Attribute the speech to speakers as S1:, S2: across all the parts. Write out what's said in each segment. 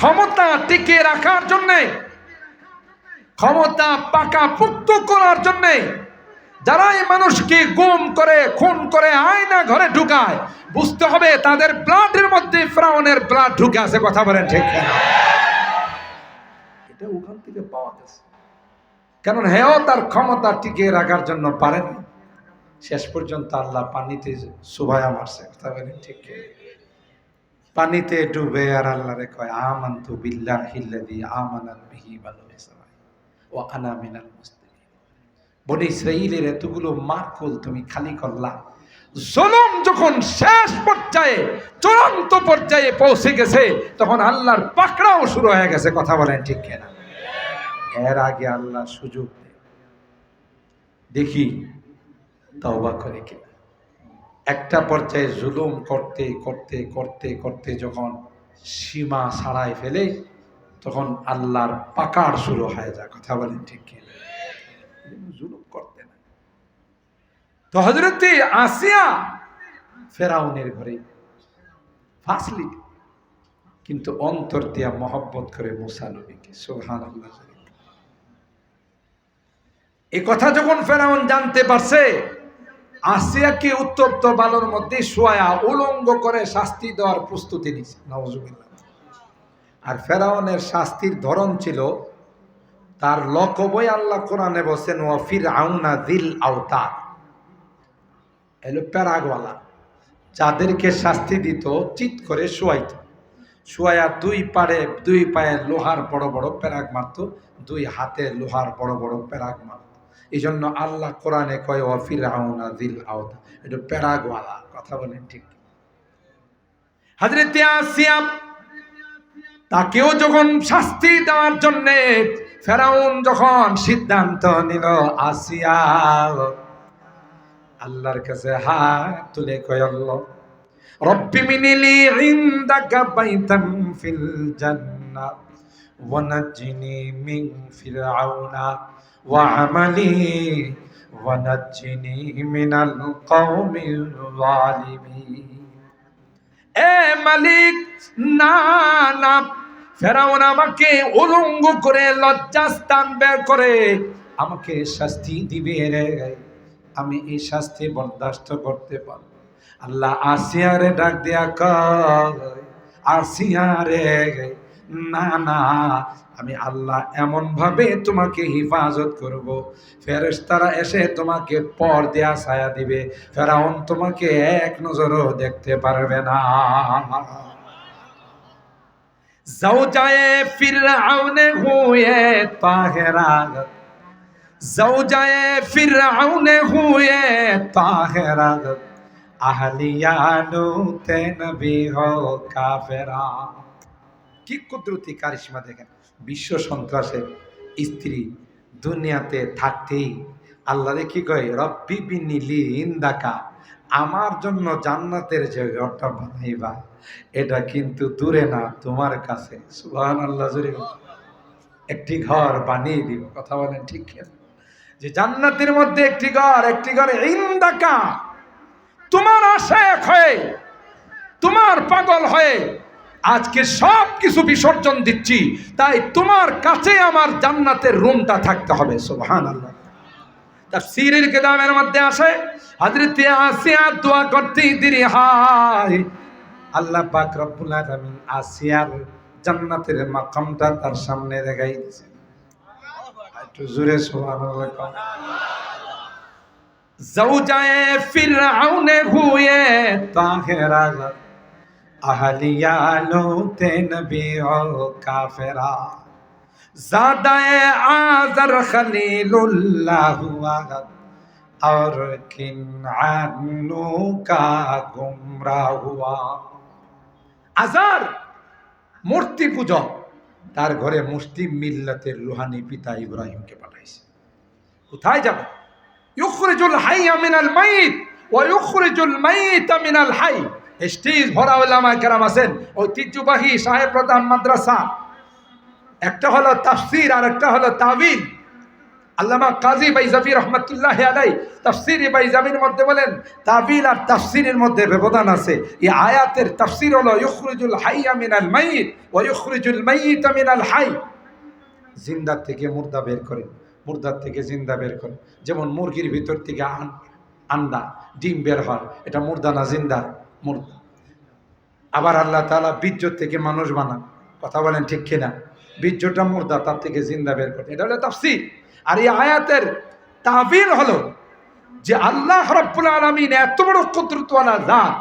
S1: ক্ষমতা টিকিয়ে রাখার জন্যে, ক্ষমতা পাকাপোক্ত করার জন্যে যারা এই মানুষকে গুম করে, খুন করে, আয়না ঘরে ঢুকায়, বুঝতে হবে তাদের ব্লাডের মধ্যে ফিরআউনের ব্লাড ঢুকে আছে। কথা বলেন ঠিক না? এটা ওখান থেকে পাওয়া গেছে। কারণ হেও তার ক্ষমতা টিকিয়ে রাখার জন্য পারেনি। শেষ পর্যন্ত আল্লাহ পানিতে সুবায়া মারছে। কথা বলেন ঠিক? পানিতে ডুবে আর আল্লাহরে কয় আমানতু বিল্লাহিল্লাযী আমানাত বিহি বানু ইসরাঈল ওয়া আনা মিনাল মুসলিমিন। বনি ইসরাঈলের এতগুলো মারকুল তুমি খালি করলা। জুলুম যখন শেষ পর্যায়ে, চূড়ান্ত পর্যায়ে পৌঁছে গেছে, তখন আল্লাহর পাকড়াও শুরু হয়ে গেছে। কথা বলেন ঠিক কিনা? এর আগে আল্লাহ সুযোগ দেয়, দেখি তওবা করে কিনা। একটা পর্যায়ে জুলুম করতে করতে করতে করতে যখন সীমা ছাড়াই ফেলে, তখন আল্লাহর পাকাড় শুরু হয়ে যায়। কথা বলেন ঠিক কিনা? জুলুম করতে না। তো হযরতে আসিয়া ফেরাউনের ঘরে ফাসলি, কিন্তু অন্তর দিয়া মহব্বত করে মুসা নবীকে। সুবহানাল্লাহ। এই কথা যখন ফেরাউন জানতে পারছে, আসিয়াকে উত্তপ্ত বালুর মধ্যে শোয়া উলঙ্গ করে শাস্তি দেওয়ার প্রস্তুতি নিছে। নাউজুবিল্লাহ। আর ফেরাউনের শাস্তির ধরন ছিল, তার লকবই আল্লাহ কোরআনে বলেন ওয়া ফিরআউনা যিল আওতাদ, এলো প্যারাগওয়ালা, যাদেরকে শাস্তি দিত চিৎ করে শোয়াইত, শোয়া দুই পায়ে লোহার বড় বড় প্যারাগ মারত, দুই হাতে লোহার বড় বড় প্যারাগ মারত। এই জন্য আল্লাহ কোরআনে কয় ওয়া ফিরআউনা যিল আওতাদ, এটা প্যারাগওয়ালা। কথা বলেন ঠিক? হযরত আসিয়া তাকেও যখন শাস্তি দেওয়ার জন্য ফেরাউন যখন সিদ্ধান্ত নিল, আসিয়া আল্লাহর কাছে হাত তুলে কয় আল্লাহ রব্বি মিনিলি ইনদাকা বাইতাম ফিল জান্নাহ ওয়া নাজ্জিনি মিন ফিরআউনা ওয়া আমালি ওয়া নাজ্জিনি মিনাল কওমিল যালিমিন। এ মালিক, না না, ফেরাউন আমাকে উলঙ্গ করে লজ্জাস্থান বের করে আমাকে শাস্তি দিবে রে, আমি এই শাস্তি বরদাস্ত করতে পারব। আল্লাহ আসিয়ারে ডাক দিয়া কয় আসিয়া রে, না না, আমি আল্লাহ এমন ভাবে তোমাকে হিফাজত করব, ফেরেশতারা এসে তোমাকে পর দেয়া ছায়া দিবে, ফেরাউন তোমাকে এক নজরও দেখতে পারবে না। জাওজায়ে ফিরআউন হুয়ে তাহেরা, জাওজায়ে ফিরআউন হুয়ে তাহেরা, আহলিয়ানু তে নবী হো কাফেরা। কি কুদরতি কারিশমা দেখেন! বিশ্ব সন্ত্রাসের স্ত্রী দুনিয়াতে থাকতেই আল্লাহরে কি কয়, রব্বি বিনিলি ইনদাকা, আমার জন্য জান্নাতের যে ঘরটা বানাইবা এটা কিন্তু দূরে না, তোমার কাছে। সুবহানাল্লাহ। জোরে একটি ঘর বানিয়ে দিব। কথা বলেন ঠিক না? যে জান্নাতের মধ্যে একটি ঘর ইনদাকা, তোমার আশায় হয়ে, তোমার পাগল হয়ে আজকে সব কিছু বিসর্জন দিচ্ছি, তাই তোমার কাছে আমার জান্নাতের রুমটা থাকতে হবে। সুবহানাল্লাহ। তাফসীরের কিতাবের মধ্যে আসে হযরত আসিয়া দোয়া করতে দেরি হয়, আল্লাহ পাক রব্বুল আলামিন আসিয়ার জান্নাতের মাকামটা তার সামনে দেখাই দিয়েছে। একটু জোরে সুবহানাল্লাহ। জাওজায়ে ফিরআউন হুয়ে তাহেরা, আহলিয়ানু তে নবী হো কাফেরা, জাদায়ে আযর খলিলুল্লাহ ওয়াগাদ और किनानु का गुमराह हुआ। আজার মূর্তি পূজক, তার ঘরে মুসলিম মিল্লাতের রুহানি পিতা ইব্রাহিমকে পাঠাইছে। কোথায় যাবে? ইউখরিজুল হাইয়া মিনাল মাইত ওয়া ইউখরিজুল মাইতা মিনাল হাই। স্টেজ ভরা উলামা কেরাম আছেন, ঐতিহ্যবাহী সাহেব প্রধান মাদ্রাসা। একটা হলো তাফসীর আর একটা হলো তাবিল। আল্লামা কাজী বাইজাবি রহমাতুল্লাহ আলাইহি তাফসীরে বাইজাবির মধ্যে বলেন, তাবিল আর তাফসীরের মধ্যে ব্যবধান আছে। এই আয়াতের তাফসীর হলো ইখরিজুল হাইয়া মিনাল মাইয়িত ওয়া ইখরিজুল মাইয়িতা মিনাল হাই। জিন্দা থেকে মুর্দা বের করেন, মুর্দার থেকে জিন্দা বের করেন। যেমন মুরগির ভিতর থেকে আন্ডা ডিম বের হয়, এটা মুর্দা না জিন্দা? মুর্দা। আবার আল্লাহ তাআলা বীর্য থেকে মানুষ বানান, কথা বলেন ঠিক কিনা? বীর্যটা মুর্দা, তার থেকে জিন্দা বের করে, এটা হলো তাফসীর। আর এই আয়াতের তাবিল হলো যে আল্লাহ রাব্বুল আলামিন এত বড় কুদরতওয়ালা জাত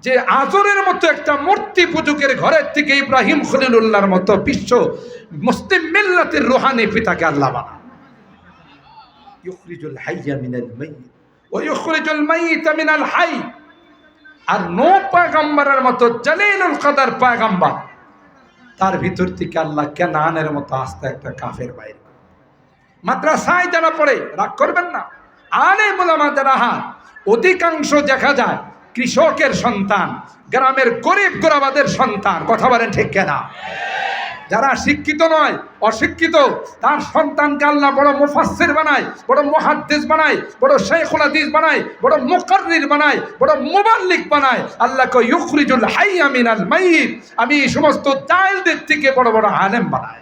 S1: যে আজরের মতো একটা মূর্তি পূজকের ঘরের থেকে ইব্রাহিম খলিলুল্লাহর মতো বিশ্ব মুসলিম মিল্লাতের রুহানি পিতাকে আল্লাহ বানান। ইখরিজুল হাইয়া মিনাল মাইয়িত ওয়া ইখরিজুল মাইয়িতা মিনাল হাই। আর নূহ পয়গম্বরের মতো জালিলুল কদর পয়গম্বর, তার ভিতর থেকে আল্লাহ কেনানের মতো আস্তে একটা কাফের বাইর। মাদ্রাসায় যারা পড়ে, রাগ করবেন না, আলেম উলামা যারা অধিকাংশ দেখা যায় কৃষকের সন্তান, গ্রামের গরিব গোরাবাদের সন্তান, কথা বলেন ঠিক কিনা? যারা শিক্ষিত নয়, অশিক্ষিত, তার সন্তানকে আল্লাহ বড় মুফাসসির বানায়, বড় মুহাদ্দিস বানায়, বড় শাইখুল হাদিস বানায়, বড় মুকাররির বানায়, বড় মুবাল্লিগ বানায়। আল্লাহকে ইখরিজুল হাইয়া মিনাল মাইয়িত, আমি এই সমস্ত জায়েলদের থেকে বড় বড় আলেম বানাই।